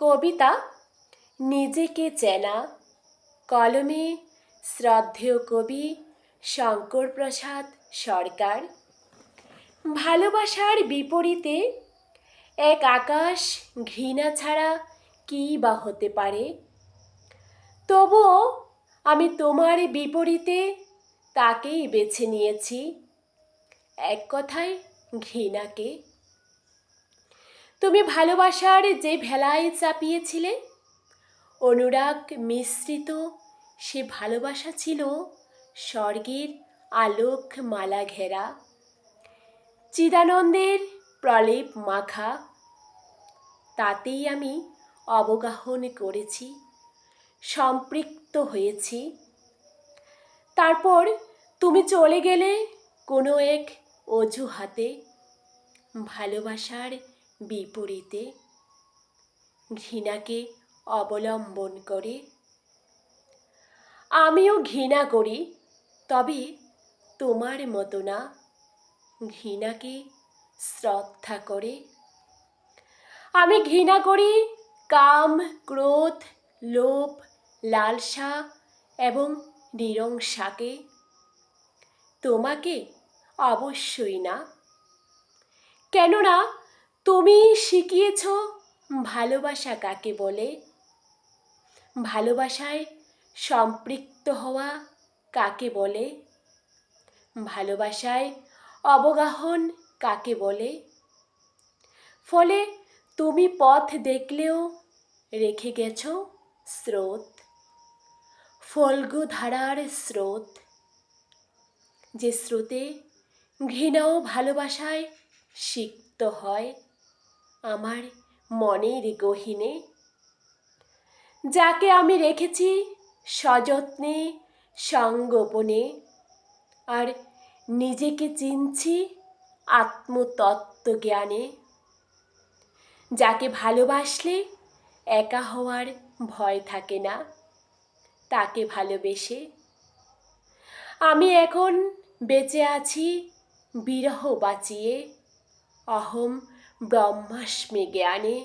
কবিতা নিজেকে চেনা, কলমে শ্রদ্ধেয় কবি শঙ্করপ্রসাদ সরকার। ভালোবাসার বিপরীতে এক আকাশ ঘৃণা ছাড়া কী বা হতে পারে। তবুও আমি তোমার বিপরীতে তাকেই বেছে নিয়েছি, এক কথায় ঘৃণাকে। তুমি ভালোবাসার যে ভেলায় চাপিয়েছিলে, অনুরাগ মিশ্রিত সে ভালোবাসা ছিল স্বর্গের আলোক মালা ঘেরা, চিদানন্দের প্রলেপ মাখা। তাতেই আমি অবগাহন করেছি, সম্পৃক্ত হয়েছি। তারপর তুমি চলে গেলে কোনো এক অজুহাতে, ভালোবাসার বিপরীতে, ঘৃণাকে অবলম্বন করে। আমিও ঘৃণা করি, তবে তোমার মতো না, ঘৃণাকে শ্রদ্ধা করে। আমি ঘৃণা করি কাম, ক্রোধ, লোভ, লালসা এবং নিরংসাকে। তোমাকে অবশ্যই না, কেননা তুমি শিখিয়েছ ভালোবাসা কাকে বলে, ভালোবাসায় সম্পৃক্ত হওয়া কাকে বলে, ভালোবাসায় অবগাহন কাকে বলে। ফলে তুমি পথ দেখলেও রেখে গেছ স্রোত, ফল্গু ধারার স্রোত, যে স্রোতে ঘৃণা ও ভালোবাসায় সিক্ত হয় আমার মনের গহীনে। যাকে আমি রেখেছি সযত্নে সংগোপনে, আর নিজেকে চিনছি আত্মতত্ত্বজ্ঞানে। যাকে ভালোবাসলে একা হওয়ার ভয় থাকে না, তাকে ভালোবেসে আমি এখন বেঁচে আছি বিরহ বাঁচিয়ে, অহম ব্রহ্মাস্মি জ্ঞানে।